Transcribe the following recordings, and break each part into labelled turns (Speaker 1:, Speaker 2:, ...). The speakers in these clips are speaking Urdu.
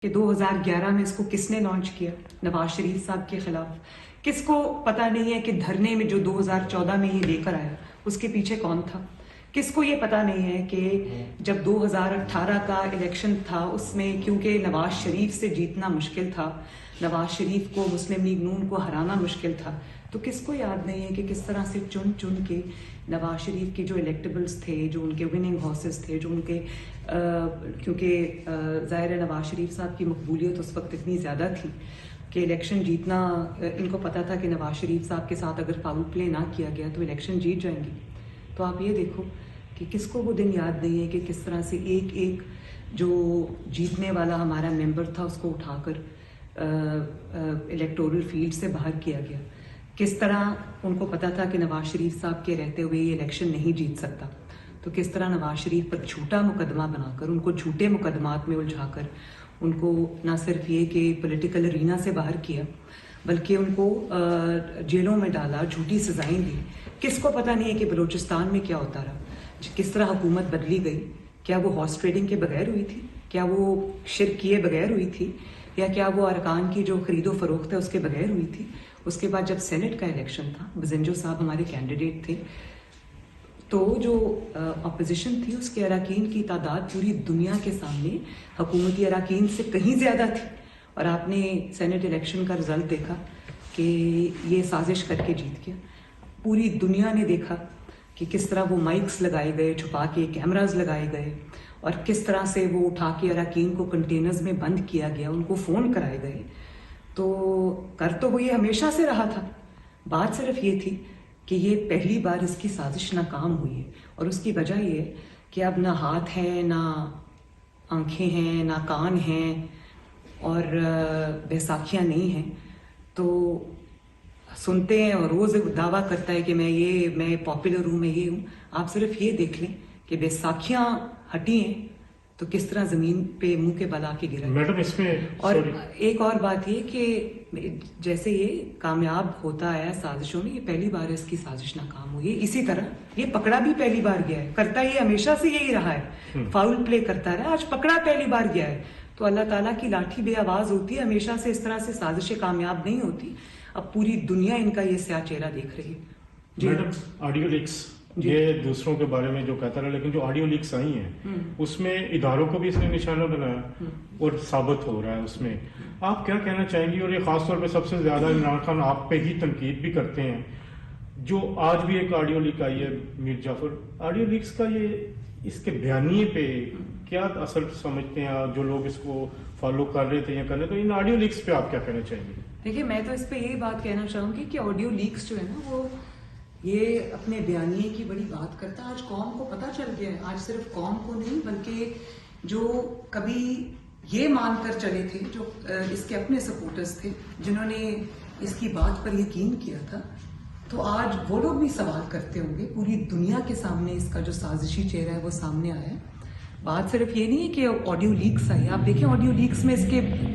Speaker 1: کہ 2011 میں اس کو کس نے لانچ کیا؟ نواز شریف صاحب کے خلاف. کس کو پتہ نہیں ہے کہ دھرنے میں جو 2014 میں یہ لے کر آیا اس کے پیچھے کون تھا؟ کس کو یہ پتہ نہیں ہے کہ جب 2018 کا الیکشن تھا اس میں کیونکہ نواز شریف سے جیتنا مشکل تھا، نواز شریف کو مسلم لیگ نون کو ہرانا مشکل تھا، تو کس کو یاد نہیں ہے کہ کس طرح سے چن چن کے نواز شریف کے جو الیکٹیبلز تھے، جو ان کے وننگ ہارسز تھے، جو ان کے کیونکہ ظاہر نواز شریف صاحب کی مقبولیت اس وقت اتنی زیادہ تھی کہ الیکشن جیتنا، ان کو پتہ تھا کہ نواز شریف صاحب کے ساتھ اگر فاؤل پلے نہ کیا گیا تو الیکشن جیت جائیں گے. تو آپ یہ دیکھو کہ کس کو وہ دن یاد نہیں ہے کہ کس طرح سے ایک ایک جو جیتنے والا ہمارا ممبر تھا اس کو اٹھا کر الیکٹورل فیلڈ سے باہر کیا گیا. کس طرح ان کو پتا تھا کہ نواز شریف صاحب کے رہتے ہوئے یہ الیکشن نہیں جیت سکتا، تو کس طرح نواز شریف پر جھوٹا مقدمہ بنا کر، ان کو جھوٹے مقدمات میں الجھا کر، ان کو نہ صرف یہ کہ پولیٹیکل ارینا سے باہر کیا بلکہ ان کو جیلوں میں ڈالا، جھوٹی سزائیں دی. کس کو پتہ نہیں ہے کہ بلوچستان میں کیا ہوتا رہا، کس طرح حکومت بدلی گئی. کیا وہ ہارس ٹریڈنگ کے بغیر ہوئی تھی؟ کیا وہ شرک کیے بغیر ہوئی تھی؟ یا کیا وہ ارکان کی جو خرید و فروخت ہے اس کے بغیر ہوئی تھی؟ اس کے بعد جب سینٹ کا الیکشن تھا، بزنجو صاحب ہمارے کینڈیڈیٹ تھے، تو جو اپوزیشن تھی اس کے اراکین کی تعداد پوری دنیا کے سامنے حکومتی اراکین سے کہیں زیادہ تھی. اور آپ نے سینٹ الیکشن کا رزلٹ دیکھا کہ یہ سازش کر کے جیت گیا. پوری دنیا نے دیکھا کہ کس طرح وہ مائکس لگائے گئے، چھپا کے کیمراز لگائے گئے، اور کس طرح سے وہ اٹھا کے اراکین کو کنٹینرز میں بند کیا گیا، ان کو فون کرائے گئے. تو کر تو وہ یہ ہمیشہ سے رہا تھا، بات صرف یہ تھی کہ یہ پہلی بار اس کی سازش ناکام ہوئی ہے. اور اس کی وجہ یہ ہے کہ اب نہ ہاتھ ہیں، نہ آنکھیں ہیں، نہ کان ہیں، اور بیساکھیاں نہیں ہیں. تو سنتے ہیں اور روز دعویٰ کرتا ہے کہ میں پاپولر ہوں، میں یہ ہوں. آپ صرف یہ دیکھ لیں کہ بیساکھیاں ہٹی ہیں تو کس طرح زمین پہ منہ کے بل آ کے گرا.
Speaker 2: میڈم اس میں
Speaker 1: اور ایک اور بات یہ کہ جیسے یہ کامیاب ہوتا ہے سازشوں میں، یہ پہلی بار اس کی سازش ناکام ہوئی ہے. اسی طرح یہ پکڑا بھی پہلی بار گیا ہے، کرتا یہ ہمیشہ سے یہی رہا ہے، فاؤل پلے کرتا رہا، آج پکڑا پہلی بار گیا ہے. تو اللہ تعالیٰ کی لاٹھی بے آواز ہوتی ہے، ہمیشہ سے اس طرح سے سازشیں کامیاب نہیں ہوتی. اب پوری دنیا ان کا یہ سیاہ چہرہ دیکھ رہی ہے.
Speaker 2: میڈم آڈیو لیکس یہ دوسروں کے بارے میں جو کہتا رہا، لیکن جو آڈیو لیکس آئی ہیں اس میں اداروں کو بھی اس نے نشانہ بنایا اور ثابت ہو رہا ہے. اس میں آپ کیا کہنا چاہیں گی؟ اور یہ خاص طور پہ سب سے زیادہ عمران خان آپ پہ ہی تنقید بھی کرتے ہیں. جو آج بھی ایک آڈیو لیک آئی ہے میر جعفر، آڈیو لیکس کا یہ اس کے بیانیے پہ کیا اثر سمجھتے ہیں جو لوگ اس کو فالو کر رہے تھے یا کر رہے تھے؟ ان آڈیو لیکس پہ آپ کیا کہنا چاہیں گے؟
Speaker 1: دیکھیے، میں تو اس پہ یہی بات کہنا چاہوں گی کہ آڈیو لیکس جو ہے نا، وہ یہ اپنے بیانیے کی بڑی بات کرتا ہے. آج قوم کو پتہ چل گیا ہے، آج صرف قوم کو نہیں بلکہ جو کبھی یہ مان کر چلے تھے، جو اس کے اپنے سپورٹرز تھے، جنہوں نے اس کی بات پر یقین کیا تھا، تو آج وہ لوگ بھی سوال کرتے ہوں گے. پوری دنیا کے سامنے اس کا جو سازشی چہرہ ہے وہ سامنے آیا ہے. بات صرف یہ نہیں ہے کہ آڈیو لیکس آئی. آپ دیکھیں آڈیو لیکس میں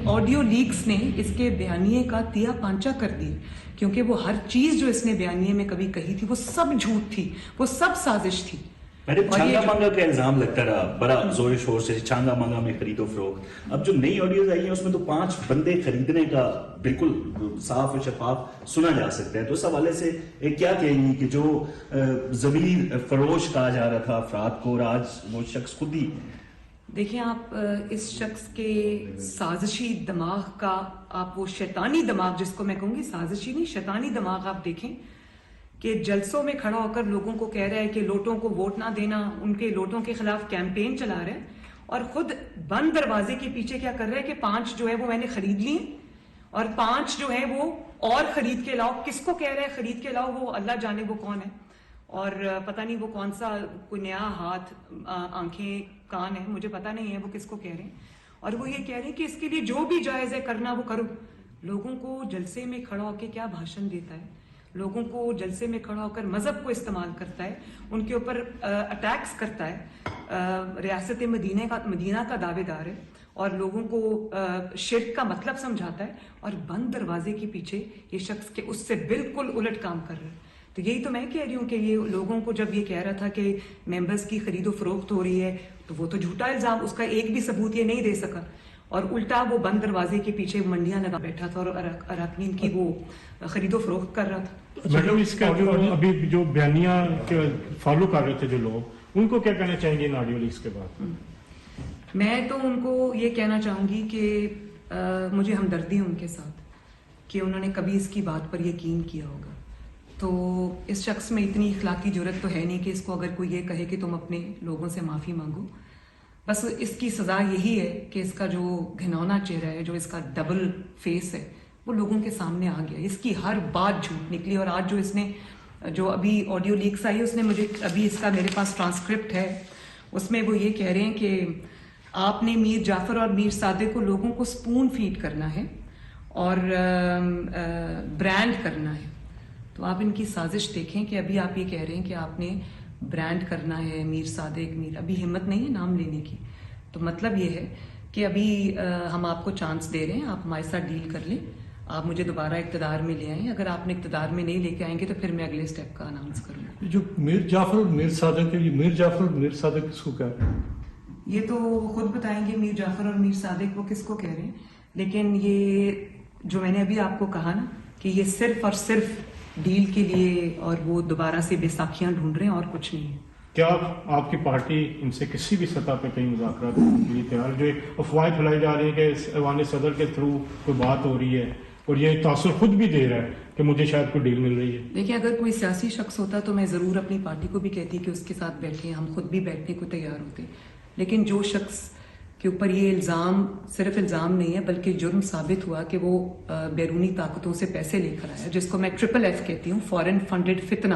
Speaker 1: آڈیو لیکس نے اس کے بیانیے کا تیا پانچا کر دی، کیونکہ وہ ہر چیز جو اس نے بیانیے میں کبھی کہی تھی وہ سب جھوٹ تھی، وہ سب سازش تھی.
Speaker 3: چھانگا مانگا کا الزام لگتا رہا بڑا زور شور سے، چھانگا مانگا میں خرید و فروخت. اب جو نئی آڈیوز آئی ہیں اس میں تو 5 بندے خریدنے کا بالکل صاف و شفاف سنا جا سکتا ہے. تو اس حوالے سے کیا کہیں گی کہ جو ضمیر فروش کہا جا رہا تھا افراد کو، اور آج وہ شخص خود ہی؟
Speaker 1: دیکھیں، آپ اس شخص کے سازشی دماغ کا، آپ وہ شیطانی دماغ جس کو میں کہوں گی، سازشی نہیں شیطانی دماغ، آپ دیکھیں کہ جلسوں میں کھڑا ہو کر لوگوں کو کہہ رہا ہے کہ لوٹوں کو ووٹ نہ دینا، ان کے لوٹوں کے خلاف کیمپین چلا رہا ہے، اور خود بند دروازے کے پیچھے کیا کر رہا ہے کہ 5 جو ہے وہ میں نے خرید لی، اور 5 جو ہے وہ اور خرید کے لاؤ. کس کو کہہ رہا ہے خرید کے لاؤ؟ وہ اللہ جانے وہ کون ہے، اور پتہ نہیں وہ کون سا کوئی نیا ہاتھ، آنکھیں، کان ہے، مجھے پتہ نہیں ہے وہ کس کو کہہ رہے ہیں. اور وہ یہ کہہ رہے ہیں کہ اس کے لیے جو بھی جائز ہے کرنا وہ کرو. لوگوں کو جلسے میں کھڑا ہو کے کیا بھاشن دیتا ہے، لوگوں کو جلسے میں کھڑا ہو کر مذہب کو استعمال کرتا ہے، ان کے اوپر اٹیکس کرتا ہے. ریاست مدینہ کا دعوے دار ہے، اور لوگوں کو شرک کا مطلب سمجھاتا ہے، اور بند دروازے کے پیچھے یہ شخص کے اس سے بالکل الٹ کام کر رہا ہے. تو یہی تو میں کہہ رہی ہوں کہ یہ لوگوں کو جب یہ کہہ رہا تھا کہ ممبرز کی خرید و فروخت ہو رہی ہے، تو وہ تو جھوٹا الزام، اس کا ایک بھی ثبوت یہ نہیں دے سکا. اور الٹا وہ بند دروازے کے پیچھے منڈیاں لگا بیٹھا تھا اور اراکین کی وہ خرید و فروخت کر رہا تھا.
Speaker 2: میڈم اس کا جو ابھی جو بیانیہ فالو کر رہے تھے جو لوگ، ان کو کیا کہنا چاہیں گے ان آڈیو لیکس کے بعد؟
Speaker 1: میں تو ان کو یہ کہنا چاہوں گی کہ مجھے ہمدردی ہے ان کے ساتھ کہ انہوں نے کبھی اس کی بات پر یقین کیا ہوگا. تو اس شخص میں اتنی اخلاقی جرت تو ہے نہیں کہ اس کو اگر کوئی یہ کہے کہ تم اپنے لوگوں سے معافی مانگو. بس اس کی سزا یہی ہے کہ اس کا جو گھنونا چہرہ ہے، جو اس کا ڈبل فیس ہے، وہ لوگوں کے سامنے آ گیا. اس کی ہر بات جھوٹ نکلی. اور آج جو اس نے جو ابھی آڈیو لیکس آئی، اس نے مجھے ابھی اس کا میرے پاس ٹرانسکرپٹ ہے، اس میں وہ یہ کہہ رہے ہیں کہ آپ نے میر جعفر اور میر صادق کو لوگوں کو سپون فیڈ کرنا ہے اور برانڈ کرنا ہے. تو آپ ان کی سازش دیکھیں کہ ابھی آپ یہ کہہ رہے ہیں کہ آپ نے برانڈ کرنا ہے میر صادق میر، ابھی ہمت نہیں ہے نام لینے کی. تو مطلب یہ ہے کہ ابھی ہم آپ کو چانس دے رہے ہیں، آپ ہمارے ساتھ ڈیل کر لیں، آپ مجھے دوبارہ اقتدار میں لے آئیں. اگر آپ نے اقتدار میں نہیں لے کے آئیں گے تو پھر میں اگلے اسٹیپ کا اناؤنس کروں گا.
Speaker 4: جو میر جعفر اور میر صادق ہے، یہ میر جعفر اور میر صادق کس کو کہہ رہے ہیں؟
Speaker 1: یہ تو وہ خود بتائیں گے میر جعفر اور میر صادق وہ کس کو کہہ رہے ہیں. لیکن یہ جو میں نے ابھی آپ کو کہا نا کہ یہ صرف اور صرف ڈیل کے لیے اور وہ دوبارہ سے بیساکھیاں ڈھونڈ رہے ہیں اور کچھ نہیں ہے.
Speaker 2: کیا آپ کی پارٹی ان سے کسی بھی سطح پہ کہیں مذاکرات کے لیے تیار؟ جو افواہیں پھیلائی جا رہی ہیں کہ ایوان صدر کے تھرو کوئی بات ہو رہی ہے اور یہ تاثر خود بھی دے رہا ہے کہ مجھے شاید کوئی ڈیل مل رہی ہے.
Speaker 1: دیکھیں، اگر کوئی سیاسی شخص ہوتا تو میں ضرور اپنی پارٹی کو بھی کہتی کہ اس کے ساتھ بیٹھیں، ہم خود بھی بیٹھنے کو تیار ہوتے. لیکن جو شخص کے اوپر یہ الزام صرف الزام نہیں ہے بلکہ جرم ثابت ہوا کہ وہ بیرونی طاقتوں سے پیسے لے کر آیا، جس کو میں ٹرپل ایف کہتی ہوں، فورن فنڈڈ فتنہ.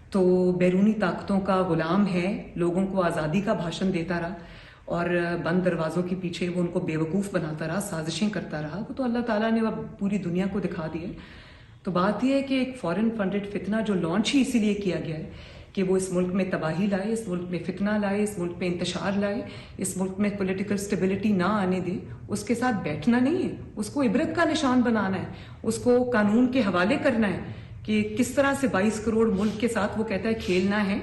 Speaker 1: تو بیرونی طاقتوں کا غلام ہے، لوگوں کو آزادی کا بھاشن دیتا رہا اور بند دروازوں کے پیچھے وہ ان کو بیوقوف بناتا رہا، سازشیں کرتا رہا. وہ تو اللہ تعالیٰ نے اب پوری دنیا کو دکھا دیا. تو بات یہ ہے کہ ایک فورن فنڈڈ فتنہ جو لانچ ہی اسی لیے کیا گیا ہے کہ وہ اس ملک میں تباہی لائے، اس ملک میں فتنہ لائے، اس ملک میں انتشار لائے، اس ملک میں پولیٹیکل سٹیبلٹی نہ آنے دے. اس کے ساتھ بیٹھنا نہیں ہے، اس کو عبرت کا نشان بنانا ہے، اس کو قانون کے حوالے کرنا ہے کہ کس طرح سے 22 کروڑ ملک کے ساتھ وہ کہتا ہے کھیلنا ہے.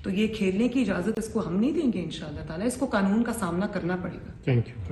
Speaker 1: تو یہ کھیلنے کی اجازت اس کو ہم نہیں دیں گے انشاءاللہ تعالیٰ. اس کو قانون کا سامنا کرنا پڑے گا.
Speaker 2: Thank you.